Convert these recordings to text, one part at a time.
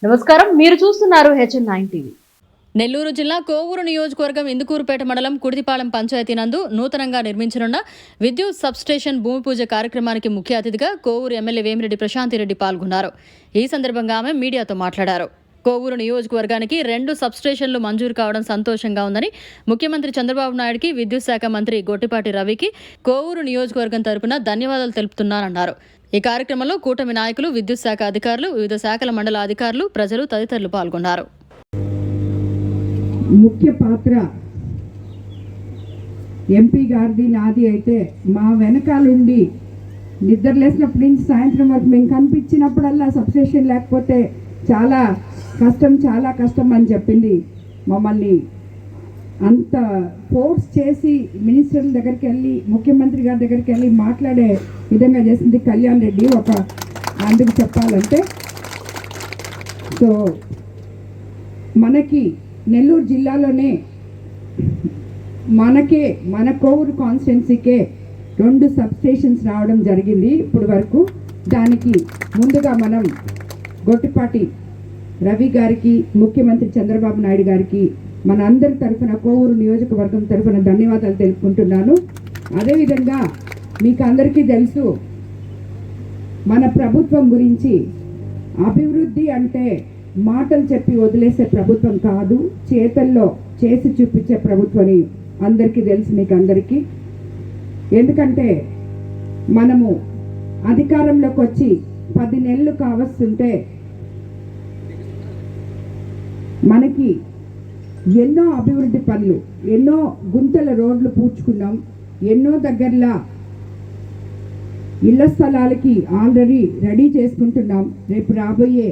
నమస్కారం, మీరు చూస్తున్నారు HN9 టీవీ. నెల్లూరు జిల్లా కోవూరు నియోజకవర్గం ఇందుకూరుపేట మండలం కుడితిపాలెం పంచాయతీ నందు నూతనంగా నిర్మించనున్న విద్యుత్ సబ్స్టేషన్ భూమి పూజ కార్యక్రమానికి ముఖ్య అతిథిగా కోవూరు ఎమ్మెల్యే వేమిరెడ్డి ప్రశాంతిరెడ్డి పాల్గొన్నారు. ఈ సందర్భంగా ఆమె మీడియాతో మాట్లాడారు. కోవూరు నియోజకవర్గానికి 2 సబ్స్టేషన్లు మంజూరు కావడం సంతోషంగా ఉందని, ముఖ్యమంత్రి చంద్రబాబు నాయుడుకి, విద్యుత్ శాఖ మంత్రి గొట్టిపాటి రవికి కోవూరు నియోజకవర్గం తరపున ధన్యవాదాలు తెలుపుతున్నారన్నారు. ఈ కార్యక్రమంలో కూటమి నాయకులు, విద్యుత్ శాఖ అధికారులు, వివిధ శాఖల మండల అధికారులు, ప్రజలు తదితరులు పాల్గొన్నారు. ముఖ్య పాత్ర ఎంపీ గారిది, నాది అయితే మా వెనకాలండి నిద్రలేసినప్పటి నుంచి సాయంత్రం వరకు మేము కనిపించినప్పుడల్లా సబ్స్టేషన్ లేకపోతే చాలా కష్టం అని చెప్పింది. మమ్మల్ని అంత ఫోర్స్ చేసి మినిస్టర్ల దగ్గరికి వెళ్ళి, ముఖ్యమంత్రి గారి దగ్గరికి వెళ్ళి మాట్లాడే విధంగా చేసింది కళ్యాణ్ రెడ్డి. అందుకు చెప్పాలంటే, సో మనకి నెల్లూరు జిల్లాలోనే మన కోవూరు కాన్స్టిట్యున్సీకే 2 సబ్స్టేషన్స్ రావడం జరిగింది ఇప్పటి వరకు. దానికి ముందుగా మనం గొట్టిపాటి రవి గారికి, ముఖ్యమంత్రి చంద్రబాబు నాయుడు గారికి మన అందరి తరఫున, కోవూరు నియోజకవర్గం తరఫున ధన్యవాదాలు తెలుపుకుంటున్నాను. అదేవిధంగా మీకు అందరికీ తెలుసు, మన ప్రభుత్వం గురించి అభివృద్ధి అంటే మాటలు చెప్పి వదిలేసే ప్రభుత్వం కాదు, చేతల్లో చేసి చూపించే ప్రభుత్వం అందరికీ తెలుసు, మీకు అందరికీ. ఎందుకంటే మనము అధికారంలోకి వచ్చి 10 నెలలు కావస్తుంటే మనకి ఎన్నో అభివృద్ధి పనులు, ఎన్నో గుంతల రోడ్లు పూడ్చుకున్నాం, ఎన్నో దగ్గరలా ఇళ్ల స్థలాలకి ఆల్రెడీ రెడీ చేసుకుంటున్నాం. రేపు రాబోయే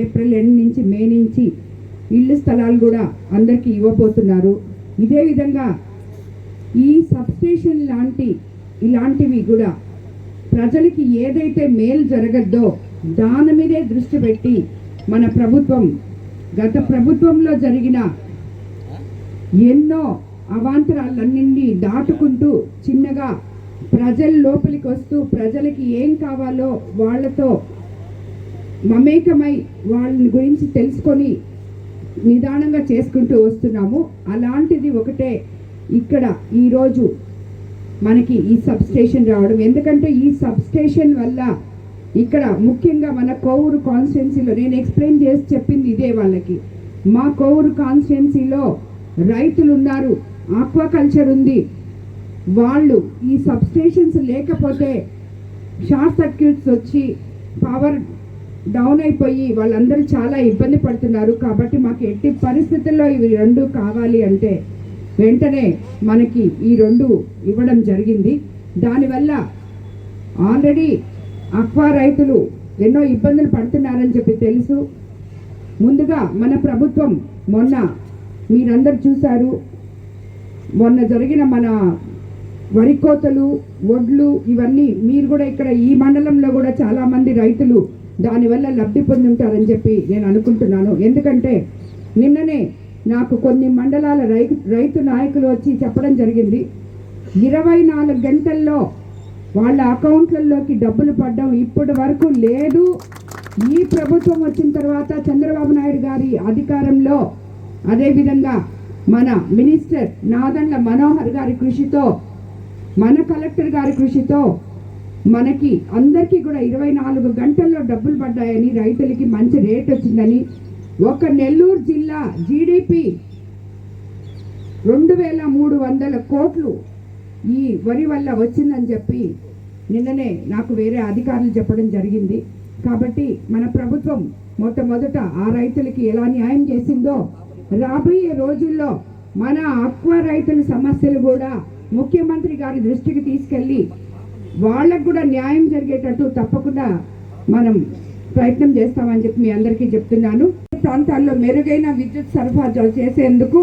ఏప్రిల్ ఎండ్ నుంచి, మే నుంచి ఇళ్ల స్థలాలు కూడా అందరికీ ఇవ్వబోతున్నారు. ఇదే విధంగా ఈ సబ్స్టేషన్ ఇలాంటివి కూడా ప్రజలకి ఏదైతే మేలు జరగద్దో దాని మీదే దృష్టి పెట్టి మన ప్రభుత్వం గత ప్రభుత్వంలో జరిగిన ఎన్నో అవాంతరాలన్నింటినీ దాటుకుంటూ చిన్నగా ప్రజల లోపలికి వస్తూ, ప్రజలకి ఏం కావాలో వాళ్ళతో మమేకమై వాళ్ళని గురించి తెలుసుకొని నిదానంగా చేసుకుంటూ వస్తున్నాము. అలాంటిది ఒకటే ఇక్కడ ఈరోజు మనకి ఈ సబ్స్టేషన్ రావడం. ఎందుకంటే ఈ సబ్స్టేషన్ వల్ల ఇక్కడ ముఖ్యంగా మన కోవూరు కాన్స్టిట్యున్సీలో, నేను ఎక్స్ప్లెయిన్ చేసి చెప్పింది ఇదే వాళ్ళకి, మా కోవూరు కాన్స్టిట్యున్సీలో రైతులు ఉన్నారు, ఆక్వాకల్చర్ ఉంది. వాళ్ళు ఈ సబ్స్టేషన్స్ లేకపోతే షార్ట్ సర్క్యూట్స్ వచ్చి పవర్ డౌన్ అయిపోయి వాళ్ళందరూ చాలా ఇబ్బంది పడుతున్నారు. కాబట్టి మాకు ఎట్టి పరిస్థితుల్లో ఇవి 2 కావాలి అంటే వెంటనే మనకి ఈ 2 ఇవ్వడం జరిగింది. దానివల్ల ఆల్రెడీ ఆక్వా రైతులు ఎన్నో ఇబ్బందులు పడుతున్నారని చెప్పి తెలుసు. ముందుగా మన ప్రభుత్వం మొన్న మీరందరూ చూశారు, మొన్న జరిగిన మన వరి కోతలు, వడ్లు, ఇవన్నీ మీరు కూడా ఇక్కడ ఈ మండలంలో కూడా చాలామంది రైతులు దానివల్ల లబ్ధి పొంది ఉంటారని చెప్పి నేను అనుకుంటున్నాను. ఎందుకంటే నిన్ననే నాకు కొన్ని మండలాల రైతు నాయకులు వచ్చి చెప్పడం జరిగింది, 24 గంటల్లో వాళ్ళ అకౌంట్లలోకి డబ్బులు పడడం ఇప్పటి వరకు లేదు. ఈ ప్రభుత్వం వచ్చిన తర్వాత చంద్రబాబు నాయుడు గారి అధికారంలో, అదేవిధంగా మన మినిస్టర్ నాదెండ్ల మనోహర్ గారి కృషితో, మన కలెక్టర్ గారి కృషితో మనకి అందరికీ కూడా 24 గంటల్లో డబ్బులు పడ్డాయని, రైతులకి మంచి రేట్ వచ్చిందని, ఒక నెల్లూరు జిల్లా జీడిపి 2300 కోట్లు ఈ వరి వల్ల వచ్చిందని చెప్పి నిన్ననే నాకు వేరే అధికారులు చెప్పడం జరిగింది. కాబట్టి మన ప్రభుత్వం మొట్టమొదట ఆ రైతులకి ఎలా న్యాయం చేసిందో, రాబోయే రోజుల్లో మన ఆక్వా రైతుల సమస్యలు కూడా ముఖ్యమంత్రి గారి దృష్టికి తీసుకెళ్ళి వాళ్ళకు కూడా న్యాయం జరిగేటట్టు తప్పకుండా మనం ప్రయత్నం చేస్తామని చెప్పి మీ అందరికీ చెప్తున్నాను. ప్రాంతాల్లో మెరుగైన విద్యుత్ సరఫరా చేసేందుకు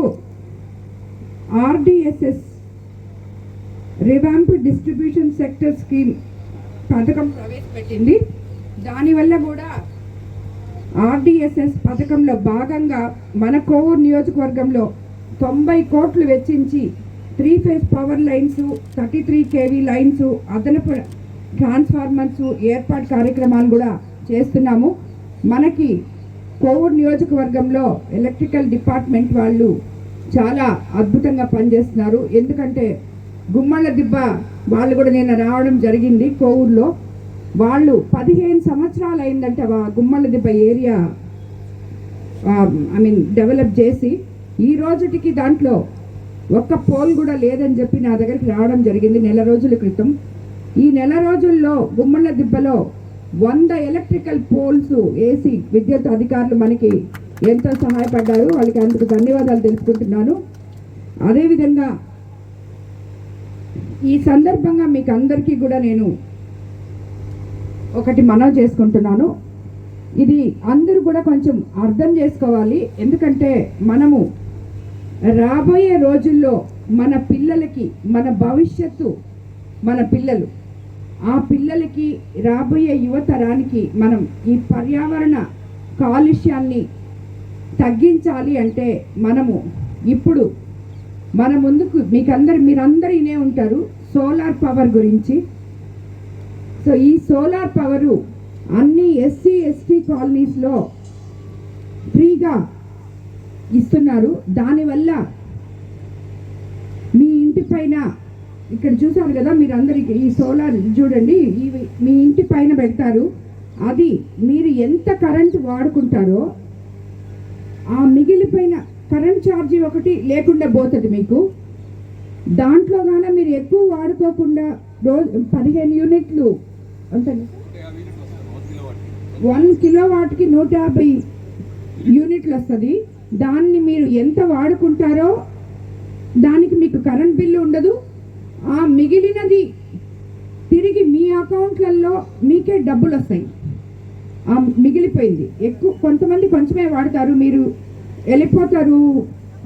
RDSS revamp distribution sector scheme పథకం ప్రవేశపెట్టింది. దానివల్ల కూడా RDSS పథకంలో భాగంగా మన కోవూరు నియోజకవర్గంలో 90 కోట్లు వెచ్చించి 3 phase power lines, 33 kV lines, అదనపు ట్రాన్స్ఫార్మర్స్ ఏర్పాటు కార్యక్రమాలు కూడా చేస్తున్నాము. మనకి కోవూరు నియోజకవర్గంలో ఎలక్ట్రికల్ డిపార్ట్మెంట్ వాళ్ళు చాలా అద్భుతంగా పనిచేస్తున్నారు. ఎందుకంటే గుమ్మళ్ళ దిబ్బ వాళ్ళు కూడా నిన్న రావడం జరిగింది కోవూరులో. వాళ్ళు 15 సంవత్సరాలు అయిందంటే గుమ్మళ్ళ దిబ్బ ఏరియా డెవలప్ చేసి ఈ రోజుటికి దాంట్లో ఒక్క పోల్ కూడా లేదని చెప్పి నా దగ్గరికి రావడం జరిగింది నెల రోజుల క్రితం. ఈ నెల రోజుల్లో గుమ్మళ్ళ దిబ్బలో 100 ఎలక్ట్రికల్ పోల్స్ వేసి విద్యుత్ అధికారులు మనకి ఎంతో సహాయపడ్డారు. వాళ్ళకి అందుకు ధన్యవాదాలు తెలుపుకుంటున్నాను. అదేవిధంగా ఈ సందర్భంగా మీకు అందరికీ కూడా నేను ఒకటి మనవి చేసుకుంటున్నాను. ఇది అందరూ కూడా కొంచెం అర్థం చేసుకోవాలి. ఎందుకంటే మనము రాబోయే రోజుల్లో మన పిల్లలకి, మన భవిష్యత్తు, మన పిల్లలు, ఆ పిల్లలకి రాబోయే యువతరానికి మనం ఈ పర్యావరణ కాలుష్యాన్ని తగ్గించాలి అంటే మనము ఇప్పుడు మన ముందుకు మీరందరూ ఇనే ఉంటారు సోలార్ పవర్ గురించి. సో ఈ సోలార్ పవరు అన్ని ఎస్సీ ఎస్టీ కాలనీస్లో ఫ్రీగా ఇస్తున్నారు. దానివల్ల మీ ఇంటి పైన ఇక్కడ చూసారు కదా మీరందరికీ ఈ సోలార్ చూడండి, మీ ఇంటి పైన పెడతారు. అది మీరు ఎంత కరెంట్ వాడుకుంటారో ఆ మిగిలిపోయిన కరెంట్ ఛార్జీ ఒకటి లేకుండా పోతుంది మీకు. దాంట్లో కానీ మీరు ఎక్కువ వాడుకోకుండా రోజు 15 యూనిట్లు అంటే 1 కిలోవాట్కి 150 యూనిట్లు వస్తుంది. దాన్ని మీరు ఎంత వాడుకుంటారో దానికి మీకు కరెంట్ బిల్లు ఉండదు. ఆ మిగిలినది తిరిగి మీ అకౌంట్లలో మీకే డబ్బులు వస్తాయి. ఆ మిగిలిపోయింది ఎక్కువ కొంతమంది కొంచెమే వాడతారు, మీరు వెళ్ళిపోతారు,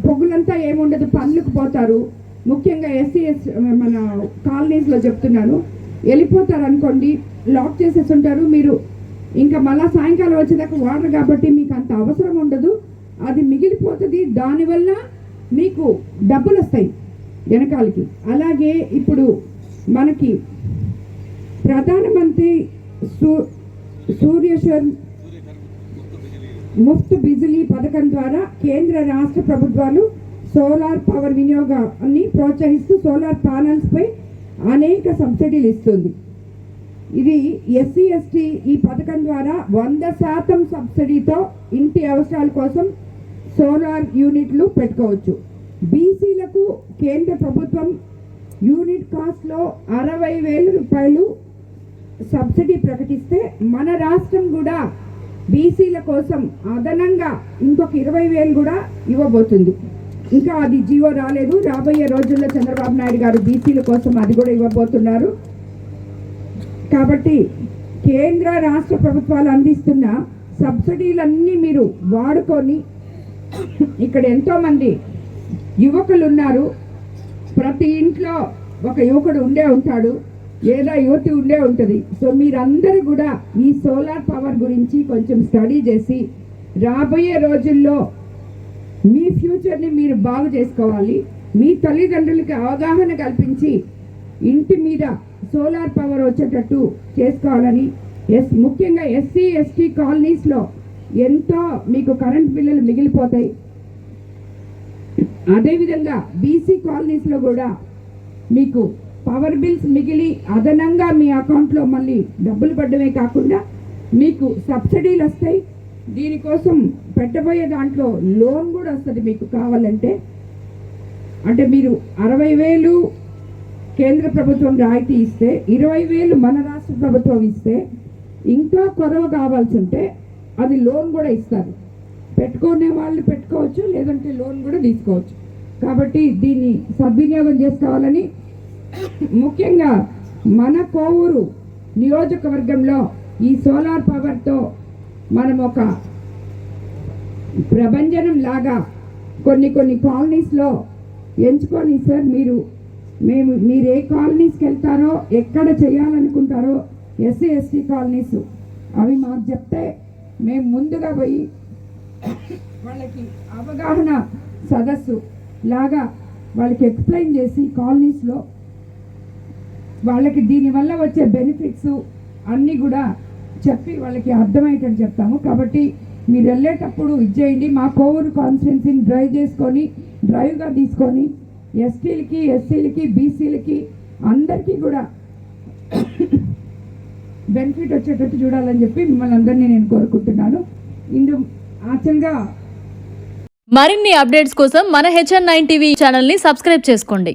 పొగులంతా ఏముండదు, పనులకు పోతారు. ముఖ్యంగా మన కాలనీస్లో చెప్తున్నాను, వెళ్ళిపోతారు అనుకోండి, లాక్ చేసేసి ఉంటారు. మీరు ఇంకా మళ్ళీ సాయంకాలం వచ్చేదాకా వాడరు కాబట్టి మీకు అంత అవసరం ఉండదు. అది మిగిలిపోతుంది. దానివల్ల మీకు డబ్బులు వస్తాయి వెనకాలకి. అలాగే ఇప్పుడు మనకి ప్రధానమంత్రి సూర్యశర్ ముఫ్త్ బిజిలీ పథకం ద్వారా కేంద్ర రాష్ట్ర ప్రభుత్వాలు సోలార్ పవర్ వినియోగాన్ని ప్రోత్సహిస్తూ సోలార్ ప్యానల్స్పై అనేక సబ్సిడీలు ఇస్తుంది. ఇది ఎస్సీ ఎస్టీ ఈ పథకం ద్వారా 100% సబ్సిడీతో ఇంటి అవసరాల కోసం సోలార్ యూనిట్లు పెట్టుకోవచ్చు. బీసీలకు కేంద్ర ప్రభుత్వం యూనిట్ కాస్ట్లో 60,000 రూపాయలు సబ్సిడీ ప్రకటిస్తే మన రాష్ట్రం కూడా బీసీల కోసం అదనంగా ఇంకొక 20,000 కూడా ఇవ్వబోతుంది. ఇంకా అది జీవో రాలేదు. రాబోయే రోజుల్లో చంద్రబాబు నాయుడు గారు బీసీల కోసం అది కూడా ఇవ్వబోతున్నారు. కాబట్టి కేంద్ర రాష్ట్ర ప్రభుత్వాలు అందిస్తున్న సబ్సిడీలన్నీ మీరు వాడుకొని, ఇక్కడ ఎంతోమంది యువకులు ఉన్నారు. ప్రతి ఇంట్లో ఒక యువకుడు ఉండే ఉంటాడు, లేదా యువతి ఉండే ఉంటుంది. సో మీరందరూ కూడా ఈ సోలార్ పవర్ గురించి కొంచెం స్టడీ చేసి రాబోయే రోజుల్లో మీ ఫ్యూచర్ని మీరు బాగు చేసుకోవాలి. మీ తల్లిదండ్రులకి అవగాహన కల్పించి ఇంటి మీద సోలార్ పవర్ వచ్చేటట్టు చేసుకోవాలని, ముఖ్యంగా ఎస్సీ ఎస్టీ కాలనీస్లో ఎంతో మీకు కరెంట్ బిల్లులు మిగిలిపోతాయి. అదేవిధంగా బీసీ కాలనీస్లో కూడా మీకు పవర్ బిల్స్ మిగిలి అదనంగా మీ అకౌంట్లో మళ్ళీ డబ్బులు పడ్డమే కాకుండా మీకు సబ్సిడీలు వస్తాయి. దీనికోసం పెట్టబోయే దాంట్లో లోన్ కూడా వస్తుంది మీకు కావాలంటే. అంటే మీరు 60,000 కేంద్ర ప్రభుత్వం రాయితీ ఇస్తే 20,000 మన రాష్ట్ర ప్రభుత్వం ఇస్తే, ఇంకా కొరవ కావాల్సి ఉంటే అది లోన్ కూడా ఇస్తారు. పెట్టుకునే వాళ్ళు పెట్టుకోవచ్చు, లేదంటే లోన్ కూడా తీసుకోవచ్చు. కాబట్టి దీన్ని సద్వినియోగం చేసుకోవాలని, ముఖ్యంగా మన కోవూరు నియోజకవర్గంలో ఈ సోలార్ పవర్తో మనం ఒక ప్రభంజనం లాగా కొన్ని కాలనీస్లో ఎంచుకొని, సార్ మీరు ఏ కాలనీస్కి వెళ్తారో, ఎక్కడ చేయాలనుకుంటారో ఎస్సీ ఎస్టీ కాలనీస్ అవి మాకు చెప్తే మేము ముందుగా పోయి వాళ్ళకి అవగాహన సదస్సు లాగా వాళ్ళకి ఎక్స్ప్లెయిన్ చేసి కాలనీస్లో వాళ్ళకి దీనివల్ల వచ్చే బెనిఫిట్స్ అన్నీ కూడా చెప్పి వాళ్ళకి అర్థమయ్యేటట్టు చెప్తాము. కాబట్టి మీరు వెళ్ళేటప్పుడు ఇచ్చేయండి. మా కోవూరు కాన్స్టిట్యున్సీని డ్రైవ్గా తీసుకొని ఎస్టీలకి, ఎస్సీలకి, బీసీలకి అందరికీ కూడా బెనిఫిట్ వచ్చేటట్టు చూడాలని చెప్పి మిమ్మల్ని అందరినీ నేను కోరుకుంటున్నాను. యాక్చువల్గా మరిన్ని అప్డేట్స్ కోసం మన HN9 టీవీ ఛానల్ని సబ్స్క్రైబ్ చేసుకోండి.